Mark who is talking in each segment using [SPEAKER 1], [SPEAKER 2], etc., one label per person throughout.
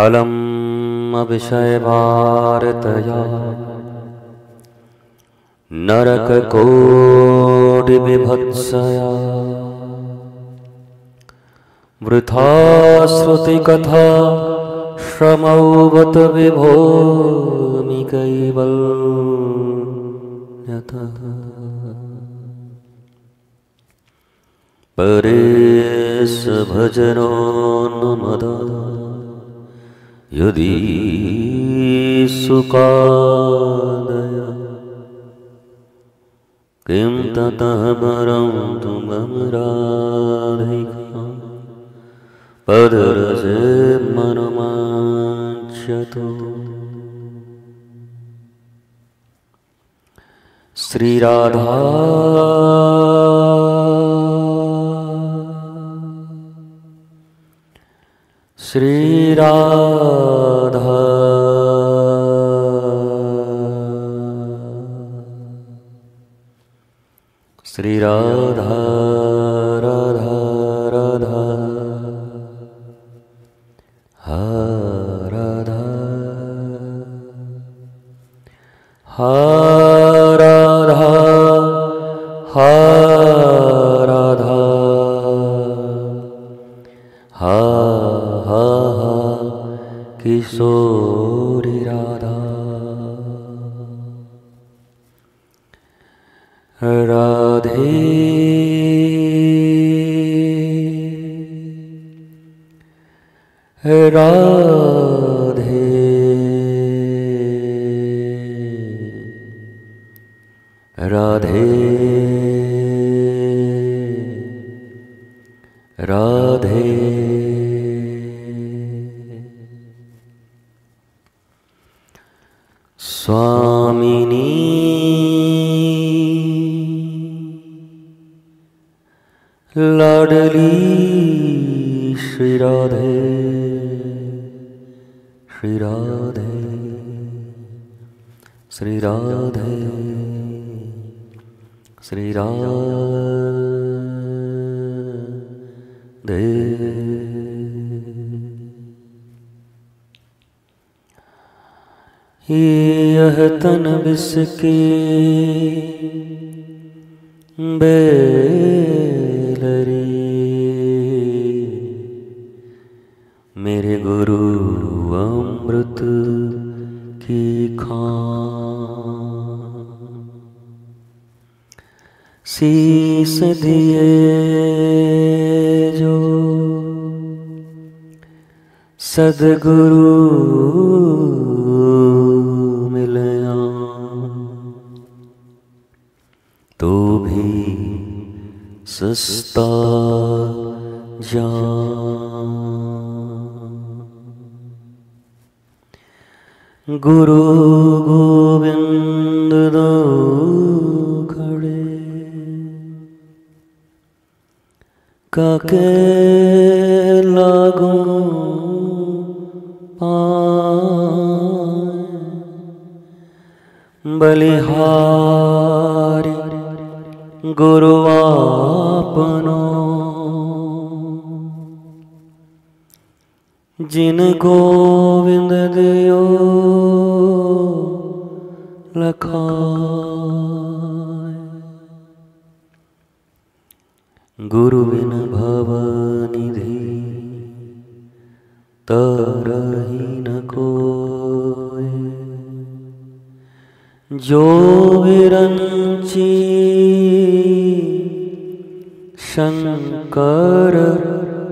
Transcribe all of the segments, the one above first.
[SPEAKER 1] अलम् अविषयवार्तया नरककोटिबिभत्सया वृथा श्रुतिकथा श्रमौ बत विभोमि कैवल्यतः परेश भजनोन्मदा यदि सुकादय किं ततः परं तुमराधिका पदरसे मनमाच्यतो। श्री राधा श्री राधा श्री राधा राधा राधा हा राधा हा राधा हा राधा हा हा हा किशोरी राधा राधे राधे राधे राधे। स्वामिनी लाडली श्री राधे श्री राधे श्री राधे श्री राधे। यह तन बिसके बेलरी मेरे गुरु अमृत की खान शीस दिए जो सद्गुरु मिलया तो भी सस्ता जान। गुरु गोविंद दो खड़े काके लागू बलिहारी गुरु आपनो जिन गोविंद दियो लखाए। गुरु बिन भवनिधि तरहि न कोय जो विरंची शंकर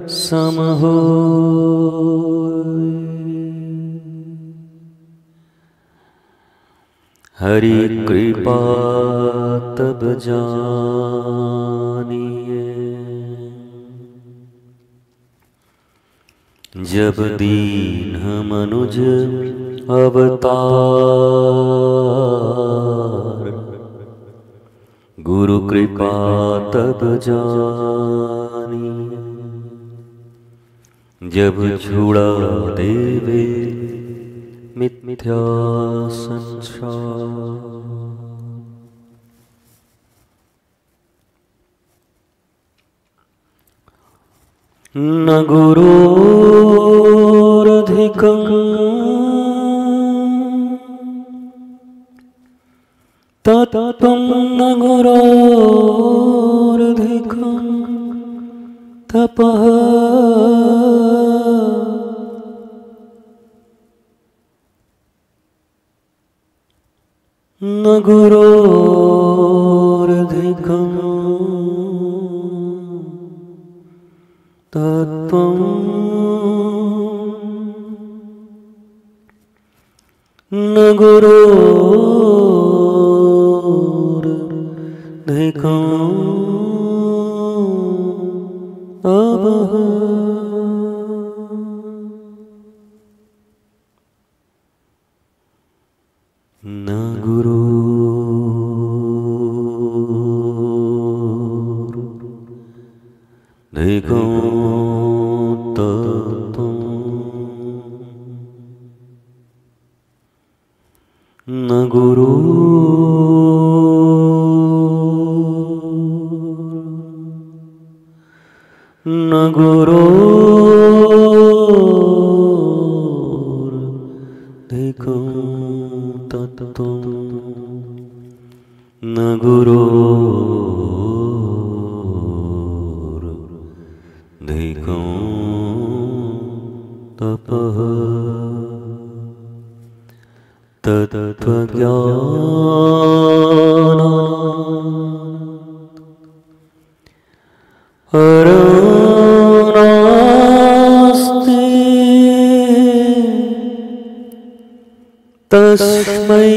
[SPEAKER 1] सम होय। हरि कृपा तब जानिए जब दीन मनुज अवतार। गुरु कृपा तब जानिए जब छुड़ा देवे मिथ्या संसार। न गुरोरधिकार दुःखं तत्त्वं न गुरोरधिकं तपः न गुरोरधिकं तत्त्वं न गुरोरधिकं तपः न गुरोरधिकं तत्त्वं न गुरोरधिकं तत्त्वं न गुरोरधिकं तपः तत्त्वज्ञानात् परनास्ति तस्मै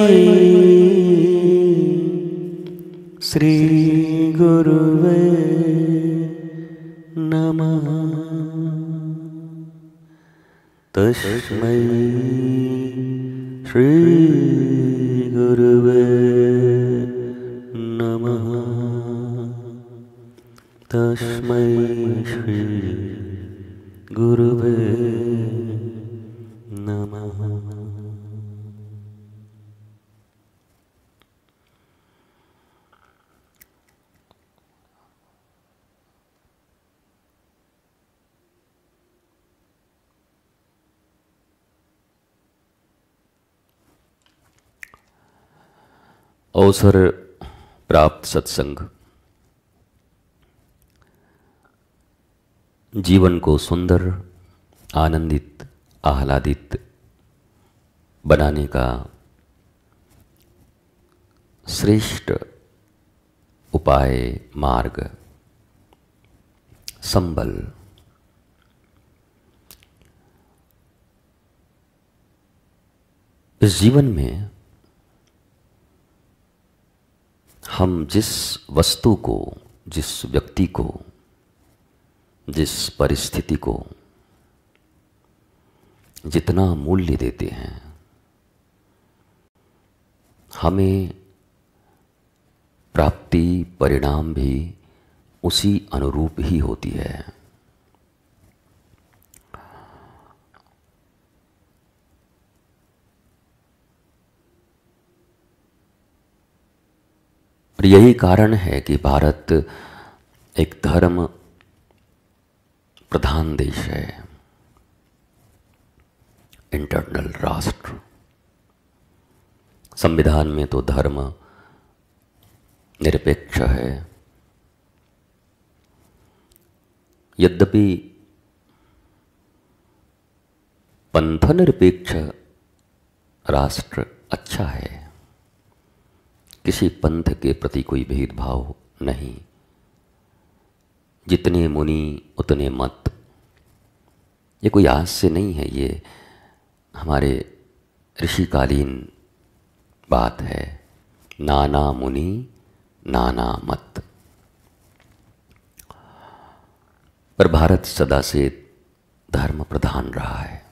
[SPEAKER 1] श्री गुरुवे नमः तस्मै श्री गुरुवे नमः तस्मै श्री गुरुवे नमः। अवसर प्राप्त सत्संग जीवन को सुंदर, आनंदित, आह्लादित बनाने का श्रेष्ठ उपाय, मार्ग, संबल। इस जीवन में हम जिस वस्तु को, जिस व्यक्ति को, जिस परिस्थिति को जितना मूल्य देते हैं, हमें प्राप्ति, परिणाम भी उसी अनुरूप ही होती है। और यही कारण है कि भारत एक धर्म प्रधान देश है, इंटरनल राष्ट्र। संविधान में तो धर्म निरपेक्ष है, यद्यपि पंथ निरपेक्ष राष्ट्र अच्छा है, किसी पंथ के प्रति कोई भेदभाव नहीं, जितने मुनि उतने मत। ये कोई आज से नहीं है, ये हमारे ऋषिकालीन बात है। नाना मुनि नाना मत। पर भारत सदा से धर्म प्रधान रहा है,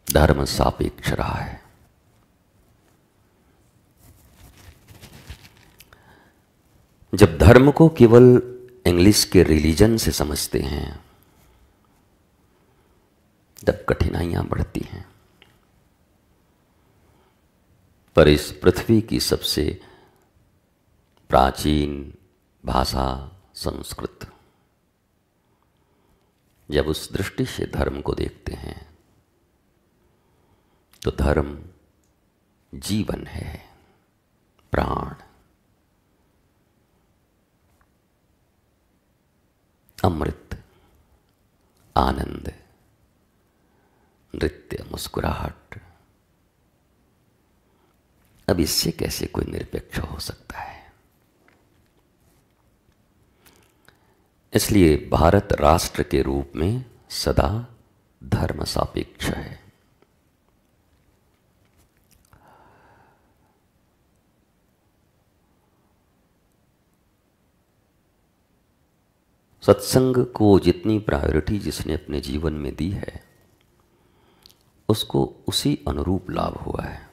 [SPEAKER 1] धर्म सापेक्ष रहा है। जब धर्म को केवल इंग्लिश के रिलीजन से समझते हैं, तब कठिनाइयां बढ़ती हैं। पर इस पृथ्वी की सबसे प्राचीन भाषा संस्कृत, जब उस दृष्टि से धर्म को देखते हैं तो धर्म जीवन है, प्राण, अमृत, आनंद, नृत्य, मुस्कुराहट। अब इससे कैसे कोई निरपेक्ष हो सकता है? इसलिए भारत राष्ट्र के रूप में सदा धर्म सापेक्ष है। सत्संग को जितनी प्रायोरिटी जिसने अपने जीवन में दी है, उसको उसी अनुरूप लाभ हुआ है।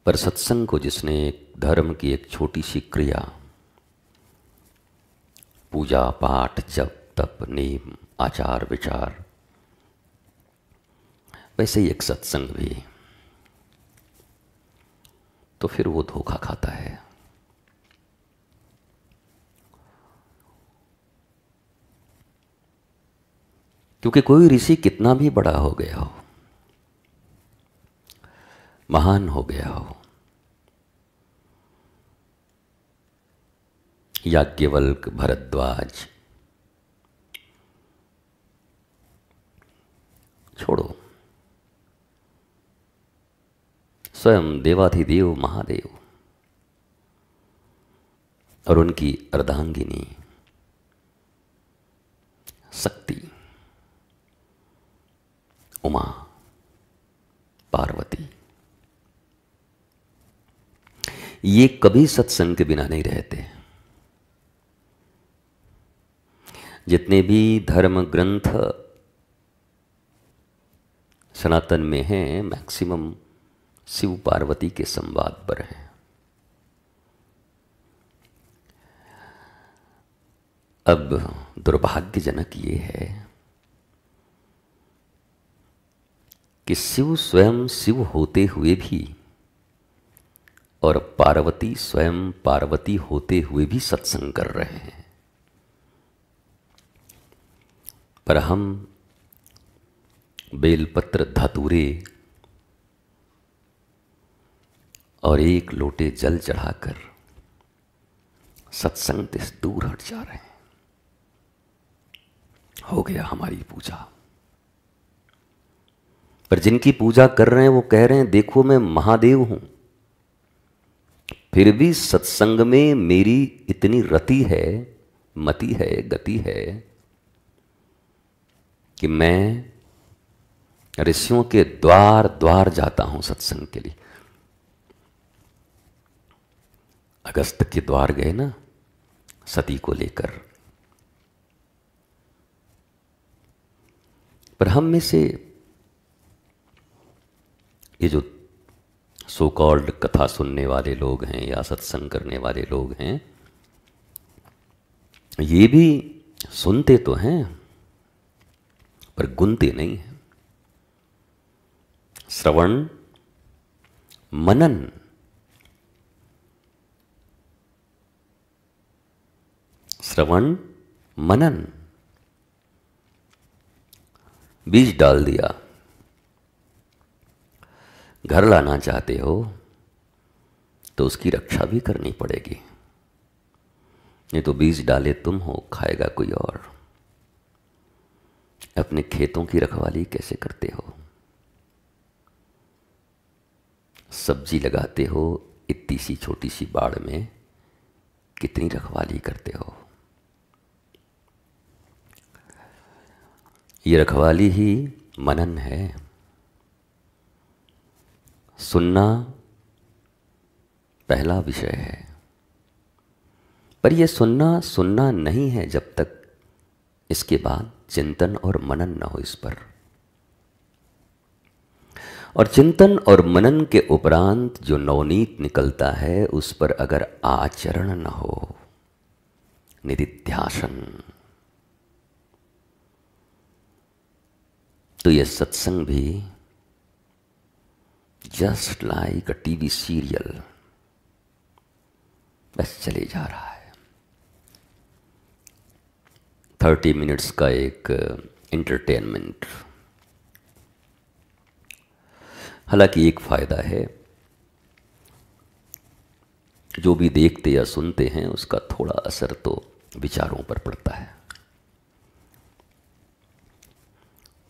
[SPEAKER 1] पर सत्संग को जिसने एक धर्म की एक छोटी सी क्रिया, पूजा पाठ, जप तप, नेम, आचार विचार, वैसे ही एक सत्संग भी, तो फिर वो धोखा खाता है। क्योंकि कोई ऋषि कितना भी बड़ा हो गया हो, महान हो गया हो, याज्ञवल्क, भरद्वाज, छोड़ो, स्वयं देवाधिदेव महादेव और उनकी अर्धांगिनी शक्ति उमा, पार्वती, ये कभी सत्संग के बिना नहीं रहते। जितने भी धर्म ग्रंथ सनातन में हैं, मैक्सिमम शिव पार्वती के संवाद पर हैं। अब दुर्भाग्यजनक ये है कि शिव स्वयं शिव होते हुए भी और पार्वती स्वयं पार्वती होते हुए भी सत्संग कर रहे हैं। पर हम बेलपत्र, धतूरे और एक लोटे जल चढ़ाकर सत्संग से दूर हट जा रहे हैं। हो गया हमारी पूजा। पर जिनकी पूजा कर रहे हैं वो कह रहे हैं देखो मैं महादेव हूं, फिर भी सत्संग में मेरी इतनी रति है, मति है, गति है कि मैं ऋषियों के द्वार द्वार जाता हूं सत्संग के लिए। अगस्त के द्वार गए ना सती को लेकर। पर हम में से ये जो सो कॉल्ड कथा सुनने वाले लोग हैं या सत्संग करने वाले लोग हैं, ये भी सुनते तो हैं पर गुनते नहीं हैं। श्रवण मनन, श्रवण मनन, बीज डाल दिया। घर लाना चाहते हो तो उसकी रक्षा भी करनी पड़ेगी, नहीं तो बीज डाले तुम हो, खाएगा कोई और। अपने खेतों की रखवाली कैसे करते हो? सब्जी लगाते हो, इतनी सी छोटी सी बाड़ में कितनी रखवाली करते हो? ये रखवाली ही मनन है। सुनना पहला विषय है, पर यह सुनना सुनना नहीं है जब तक इसके बाद चिंतन और मनन न हो इस पर। और चिंतन और मनन के उपरांत जो नवनीत निकलता है उस पर अगर आचरण न हो, निधिध्यासन, तो यह सत्संग भी just like a TV serial, बस चले जा रहा है। 30 मिनट्स का एक एंटरटेनमेंट। हालांकि एक फायदा है, जो भी देखते या सुनते हैं उसका थोड़ा असर तो विचारों पर पड़ता है।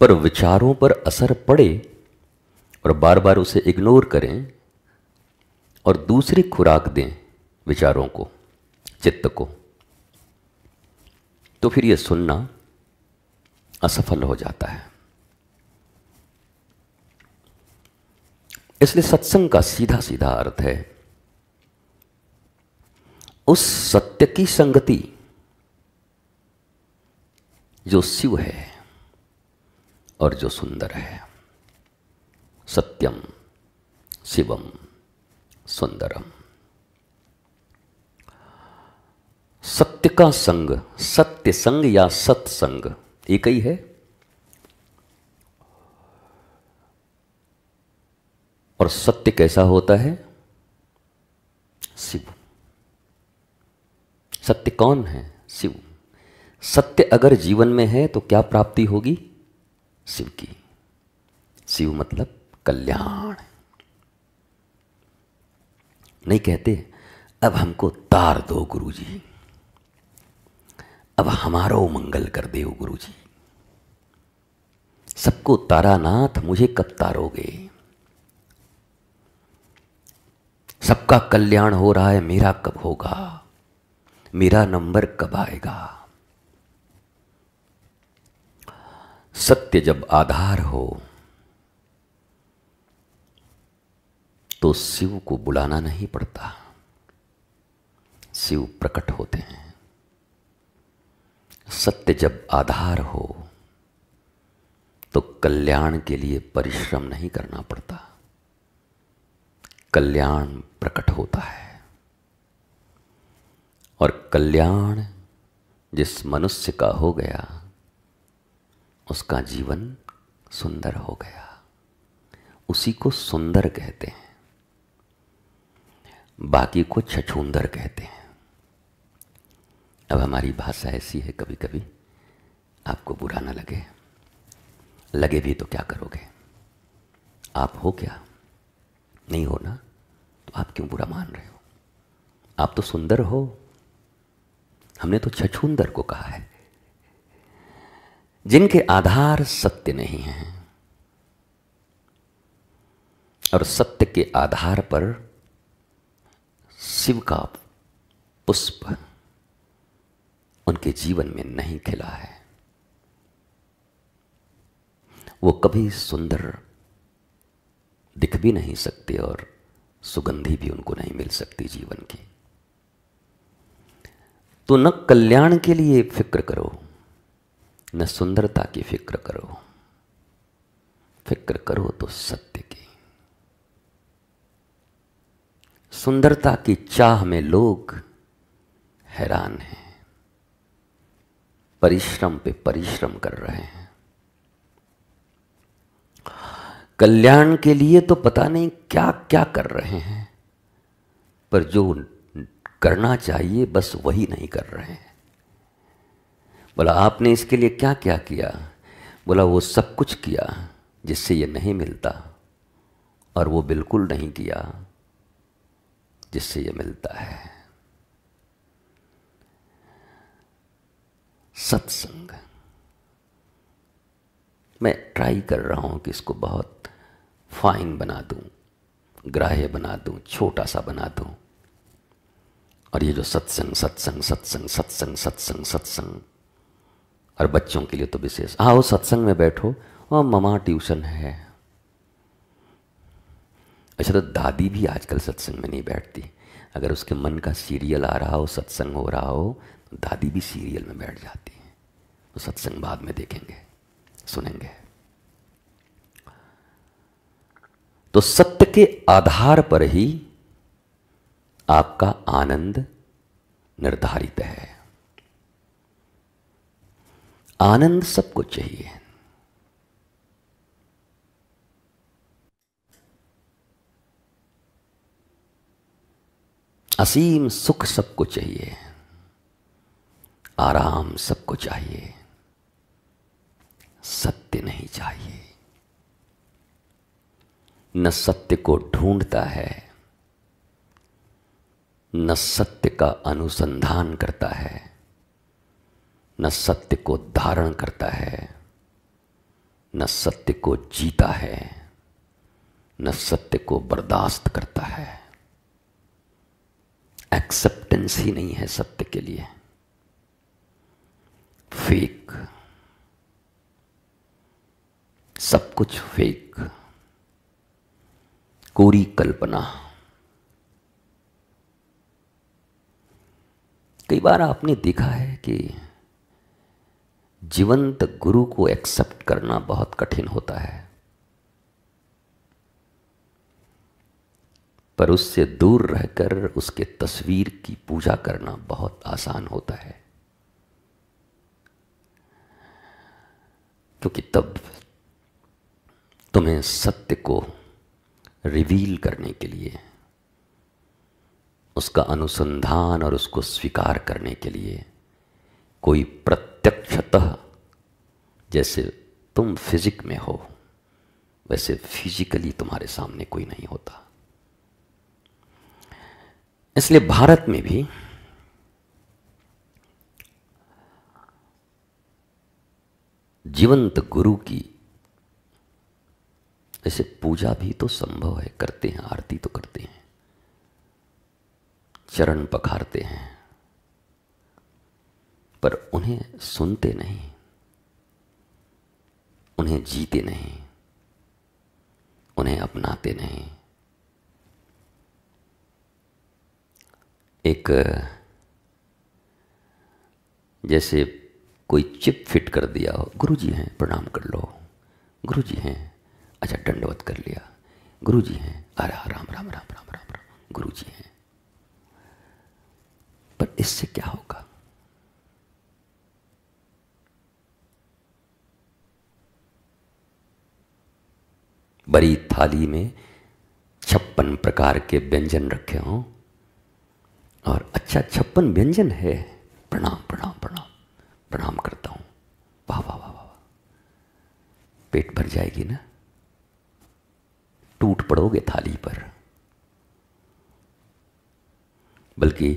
[SPEAKER 1] पर विचारों पर असर पड़े और बार बार उसे इग्नोर करें और दूसरी खुराक दें विचारों को, चित्त को, तो फिर यह सुनना असफल हो जाता है। इसलिए सत्संग का सीधा सीधा अर्थ है उस सत्य की संगति जो शिव है और जो सुंदर है। सत्यम शिवम सुंदरम। सत्य का संग, सत्य संग या सत्संग एक ही है। और सत्य कैसा होता है? शिव। सत्य कौन है? शिव। सत्य अगर जीवन में है तो क्या प्राप्ति होगी? शिव की। शिव मतलब कल्याण। नहीं कहते अब हमको तार दो गुरुजी, अब हमारो मंगल कर दे गुरुजी। सबको तारा नाथ, मुझे कब तारोगे? सबका कल्याण हो रहा है, मेरा कब होगा? मेरा नंबर कब आएगा? सत्य जब आधार हो तो शिव को बुलाना नहीं पड़ता, शिव प्रकट होते हैं। सत्य जब आधार हो तो कल्याण के लिए परिश्रम नहीं करना पड़ता, कल्याण प्रकट होता है। और कल्याण जिस मनुष्य का हो गया उसका जीवन सुंदर हो गया, उसी को सुंदर कहते हैं, बाकी को छछूंदर कहते हैं। अब हमारी भाषा ऐसी है, कभी कभी आपको बुरा ना लगे, लगे भी तो क्या करोगे? आप हो क्या? नहीं हो ना, तो आप क्यों बुरा मान रहे हो? आप तो सुंदर हो, हमने तो छछूंदर को कहा है। जिनके आधार सत्य नहीं है और सत्य के आधार पर शिव का पुष्प उनके जीवन में नहीं खिला है, वो कभी सुंदर दिख भी नहीं सकते और सुगंधी भी उनको नहीं मिल सकती जीवन की। तो न कल्याण के लिए फिक्र करो, न सुंदरता की फिक्र करो, फिक्र करो तो सत्य की। सुंदरता की चाह में लोग हैरान हैं, परिश्रम पे परिश्रम कर रहे हैं। कल्याण के लिए तो पता नहीं क्या क्या कर रहे हैं, पर जो करना चाहिए बस वही नहीं कर रहे हैं। बोला आपने इसके लिए क्या क्या किया? बोला वो सब कुछ किया जिससे ये नहीं मिलता, और वो बिल्कुल नहीं किया जिससे ये मिलता है। सत्संग मैं ट्राई कर रहा हूं कि इसको बहुत फाइन बना दूं, ग्राह्य बना दूं, छोटा सा बना दूं। और ये जो सत्संग सत्संग सत्संग सत्संग सत्संग सत्संग, और बच्चों के लिए तो विशेष, आओ सत्संग में बैठो, और ममा ट्यूशन है। अच्छा, तो दादी भी आजकल सत्संग में नहीं बैठती। अगर उसके मन का सीरियल आ रहा हो, सत्संग हो रहा हो, तो दादी भी सीरियल में बैठ जाती है। तो सत्संग बाद में देखेंगे, सुनेंगे। तो सत्य के आधार पर ही आपका आनंद निर्धारित है। आनंद सबको चाहिए, असीम सुख सबको चाहिए, आराम सबको चाहिए, सत्य नहीं चाहिए। न सत्य को ढूंढता है, न सत्य का अनुसंधान करता है, न सत्य को धारण करता है, न सत्य को जीता है, न सत्य को बर्दाश्त करता है। एक्सेप्टेंस ही नहीं है सत्य के लिए। फेक, सब कुछ फेक, कोरी कल्पना। कई बार आपने देखा है कि जीवंत गुरु को एक्सेप्ट करना बहुत कठिन होता है, पर उससे दूर रहकर उसके तस्वीर की पूजा करना बहुत आसान होता है, क्योंकि तब तुम्हें सत्य को रिवील करने के लिए, उसका अनुसंधान और उसको स्वीकार करने के लिए कोई प्रत्यक्षतः, जैसे तुम फिजिक में हो वैसे फिजिकली तुम्हारे सामने कोई नहीं होता। इसलिए भारत में भी जीवंत गुरु की ऐसे पूजा भी तो संभव है, करते हैं, आरती तो करते हैं, चरण पखारते हैं, पर उन्हें सुनते नहीं, उन्हें जीते नहीं, उन्हें अपनाते नहीं। एक जैसे कोई चिप फिट कर दिया हो, गुरुजी हैं प्रणाम कर लो, गुरुजी हैं, अच्छा दंडवत कर लिया, गुरुजी हैं, अरे राम राम राम राम राम राम, गुरुजी हैं। पर इससे क्या होगा? बड़ी थाली में 56 प्रकार के व्यंजन रखे हों और अच्छा 56 व्यंजन है, प्रणाम प्रणाम प्रणाम प्रणाम करता हूं, वाह वाह वाह वाह, पेट भर जाएगी ना? टूट पड़ोगे थाली पर। बल्कि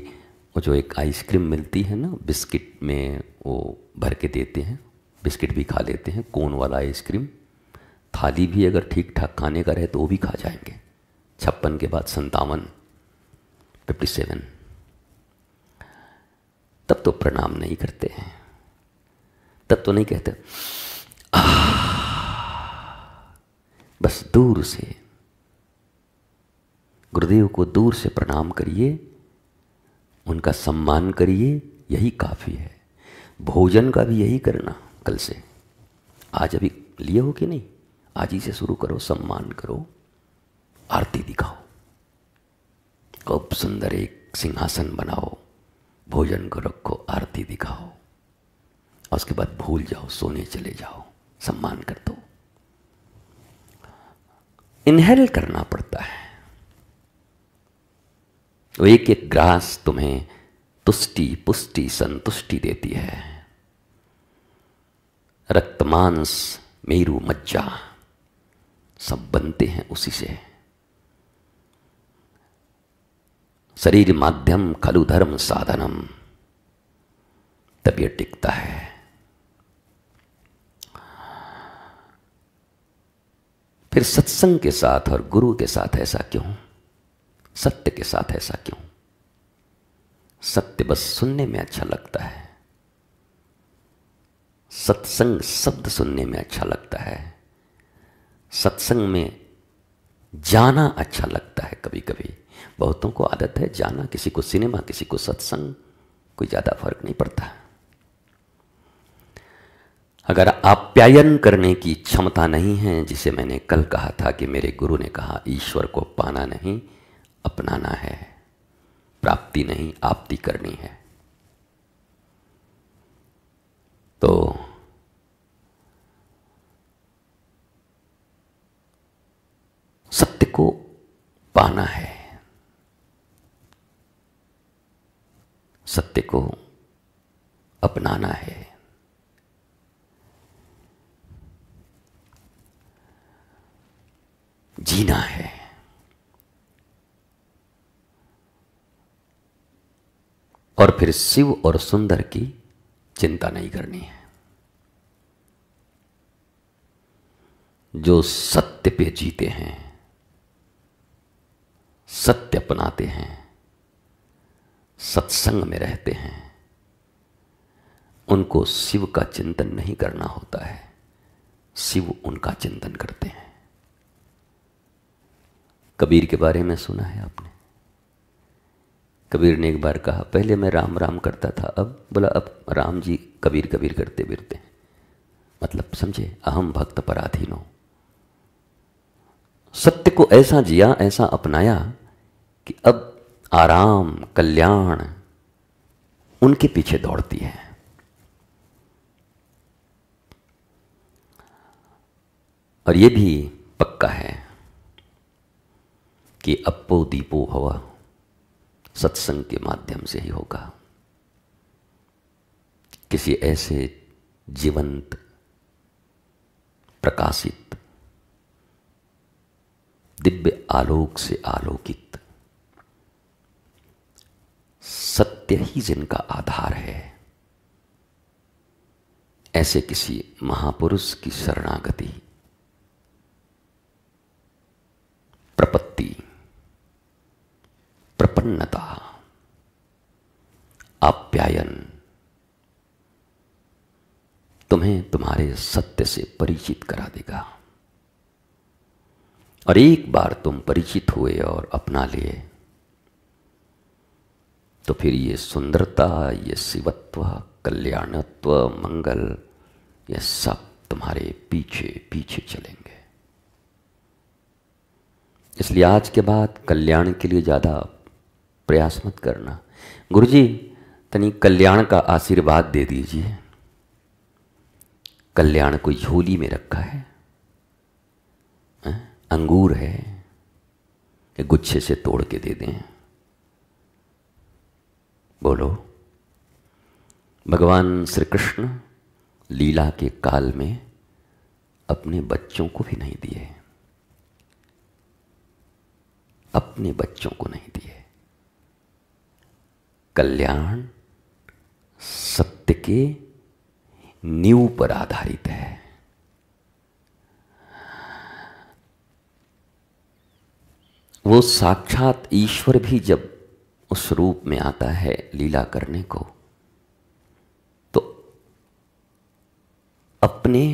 [SPEAKER 1] वो जो एक आइसक्रीम मिलती है ना, बिस्किट में वो भर के देते हैं, बिस्किट भी खा लेते हैं, कोन वाला आइसक्रीम, थाली भी अगर ठीक ठाक खाने का रहे तो वो भी खा जाएंगे। 56 के बाद 57, 57, तब तो प्रणाम नहीं करते हैं, तब तो नहीं कहते बस दूर से गुरुदेव को दूर से प्रणाम करिए, उनका सम्मान करिए, यही काफी है। भोजन का भी यही करना कल से। आज अभी लिए हो कि नहीं? आज ही से शुरू करो, सम्मान करो, आरती दिखाओ, खूब सुंदर एक सिंहासन बनाओ, भोजन को रखो, आरती दिखाओ, और उसके बाद भूल जाओ, सोने चले जाओ, सम्मान कर दो। इनहेल करना पड़ता है। वो एक एक ग्रास तुम्हें तुष्टि, पुष्टि, संतुष्टि देती है। रक्त मांस, मेरू, मज्जा सब बनते हैं उसी से। शरीर माध्यम खलु धर्म साधनम, तब यह टिकता है। फिर सत्संग के साथ और गुरु के साथ ऐसा क्यों? सत्य के साथ ऐसा क्यों? सत्य बस सुनने में अच्छा लगता है, सत्संग शब्द सुनने में अच्छा लगता है, सत्संग में जाना अच्छा लगता है। कभी कभी बहुतों को आदत है जाना, किसी को सिनेमा, किसी को सत्संग, कोई ज्यादा फर्क नहीं पड़ता। अगर आप्यायन करने की क्षमता नहीं है, जिसे मैंने कल कहा था कि मेरे गुरु ने कहा ईश्वर को पाना नहीं अपनाना है, प्राप्ति नहीं आप्ति करनी है, तो सत्य को पाना है। सत्य को अपनाना है। जीना है। और फिर शिव और सुंदर की चिंता नहीं करनी है। जो सत्य पे जीते हैं, सत्य अपनाते हैं, सत्संग में रहते हैं, उनको शिव का चिंतन नहीं करना होता है, शिव उनका चिंतन करते हैं। कबीर के बारे में सुना है आपने? कबीर ने एक बार कहा, पहले मैं राम राम करता था, अब बोला अब राम जी कबीर कबीर करते फिरते हैं। मतलब समझे, अहम भक्त पराधीनो। सत्य को ऐसा जिया, ऐसा अपनाया कि अब आराम, कल्याण उनके पीछे दौड़ती है। और ये भी पक्का है कि अप्पो दीपो हवा सत्संग के माध्यम से ही होगा। किसी ऐसे जीवंत, प्रकाशित, दिव्य आलोक से आलोकित सत्य ही जिनका आधार है, ऐसे किसी महापुरुष की शरणागति, प्रपत्ति, प्रपन्नता, आप्यायन तुम्हें तुम्हारे सत्य से परिचित करा देगा। और एक बार तुम परिचित हुए और अपना लिए तो फिर ये सुंदरता, ये शिवत्व, कल्याणत्व, मंगल, ये सब तुम्हारे पीछे पीछे चलेंगे। इसलिए आज के बाद कल्याण के लिए ज़्यादा प्रयास मत करना। गुरुजी तनी कल्याण का आशीर्वाद दे दीजिए। कल्याण कोई झोली में रखा है? अंगूर है कि गुच्छे से तोड़ के दे दें? बोलो। भगवान श्री कृष्ण लीला के काल में अपने बच्चों को भी नहीं दिए, अपने बच्चों को नहीं दिए। कल्याण सत्य के नींव पर आधारित है। वो साक्षात ईश्वर भी जब उस रूप में आता है लीला करने को, तो अपने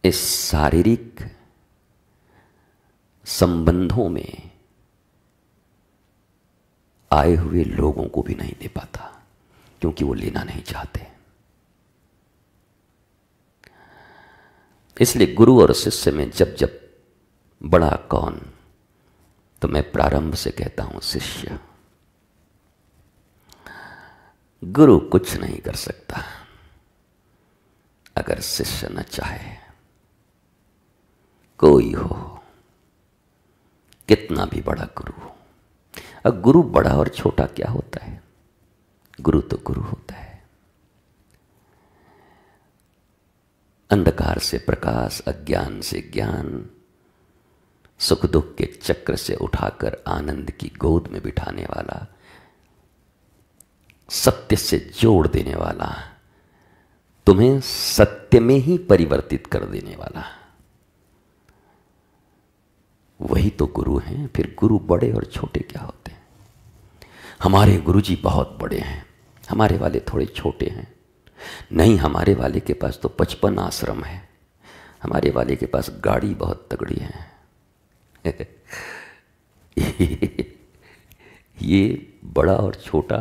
[SPEAKER 1] इस शारीरिक संबंधों में आए हुए लोगों को भी नहीं दे पाता, क्योंकि वो लेना नहीं चाहते। इसलिए गुरु और शिष्य में जब जब बड़ा कौन, तो मैं प्रारंभ से कहता हूं शिष्य। गुरु कुछ नहीं कर सकता अगर शिष्य न चाहे। कोई हो, कितना भी बड़ा गुरु हो। अब गुरु बड़ा और छोटा क्या होता है? गुरु तो गुरु होता है। अंधकार से प्रकाश, अज्ञान से ज्ञान, सुख दुख के चक्र से उठाकर आनंद की गोद में बिठाने वाला, सत्य से जोड़ देने वाला, तुम्हें सत्य में ही परिवर्तित कर देने वाला, वही तो गुरु हैं। फिर गुरु बड़े और छोटे क्या होते हैं? हमारे गुरुजी बहुत बड़े हैं, हमारे वाले थोड़े छोटे हैं। नहीं, हमारे वाले के पास तो 55 आश्रम है, हमारे वाले के पास गाड़ी बहुत तगड़ी है। ये बड़ा और छोटा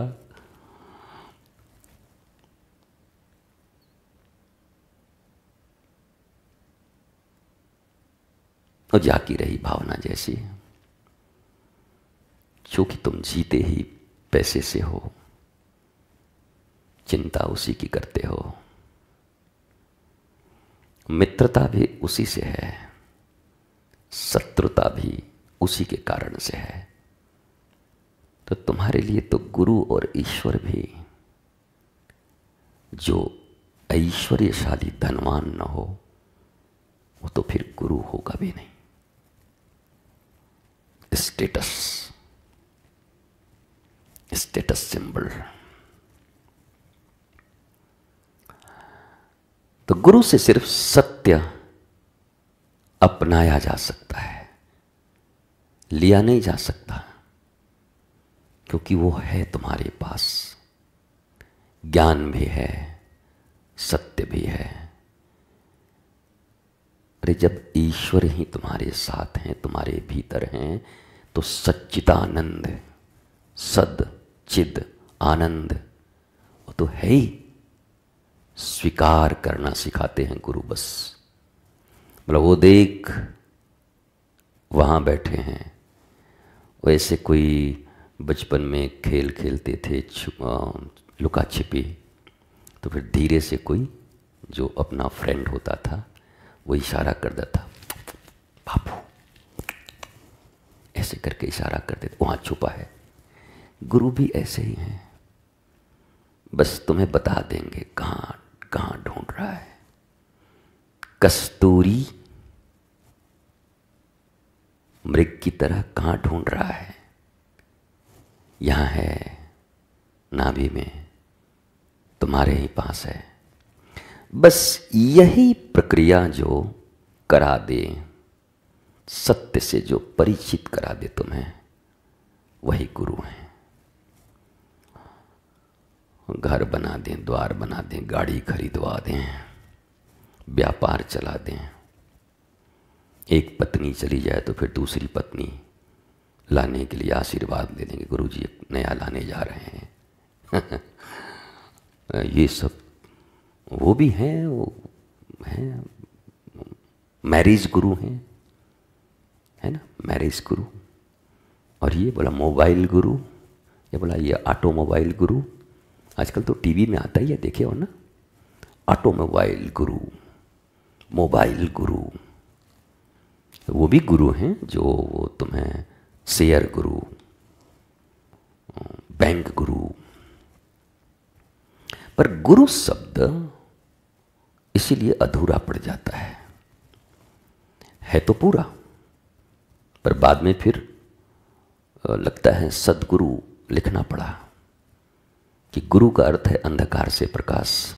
[SPEAKER 1] और जाकी रही भावना जैसी, चूंकि तुम जीते ही पैसे से हो, चिंता उसी की करते हो, मित्रता भी उसी से है, शत्रुता भी उसी के कारण से है। तो तुम्हारे लिए तो गुरु और ईश्वर भी, जो ऐश्वर्यशाली धनवान न हो वो तो फिर गुरु होगा भी नहीं। Status symbol. तो गुरु से सिर्फ सत्य अपनाया जा सकता है, लिया नहीं जा सकता, क्योंकि वो है तुम्हारे पास। ज्ञान भी है, सत्य भी है। अरे जब ईश्वर ही तुम्हारे साथ हैं, तुम्हारे भीतर हैं, तो सच्चिदानंद, सद चिद आनंद वो तो है ही। स्वीकार करना सिखाते हैं गुरु बस। मतलब वो देख वहां बैठे हैं, वैसे कोई बचपन में खेल खेलते थे लुका छिपी, तो फिर धीरे से कोई जो अपना फ्रेंड होता था वो इशारा कर देता, बाबू ऐसे करके इशारा कर देते, वहां छुपा है। गुरु भी ऐसे ही हैं, बस तुम्हें बता देंगे कहां कहां ढूंढ रहा है। कस्तूरी मृग की तरह कहां ढूंढ रहा है, यहां है, नाभि में, तुम्हारे ही पास है। बस यही प्रक्रिया जो करा दे, सत्य से जो परिचित करा दे तुम्हें, वही गुरु हैं। घर बना दें, द्वार बना दें, गाड़ी खरीदवा दें, व्यापार चला दें, एक पत्नी चली जाए तो फिर दूसरी पत्नी लाने के लिए आशीर्वाद ले लेंगे, गुरु जी नया लाने जा रहे हैं। ये सब वो भी हैं, वो हैं मैरिज गुरु हैं, है ना, मैरिज गुरु। और ये बोला मोबाइल गुरु, ये बोला ये ऑटोमोबाइल गुरु। आजकल तो टीवी में आता ही है, देखे हो ना, ऑटोमोबाइल गुरु, मोबाइल गुरु। वो भी गुरु हैं जो वो तुम्हें शेयर गुरु, बैंक गुरु। पर गुरु शब्द इसीलिए अधूरा पड़ जाता है तो पूरा, पर बाद में फिर लगता है सदगुरु लिखना पड़ा, कि गुरु का अर्थ है अंधकार से प्रकाश।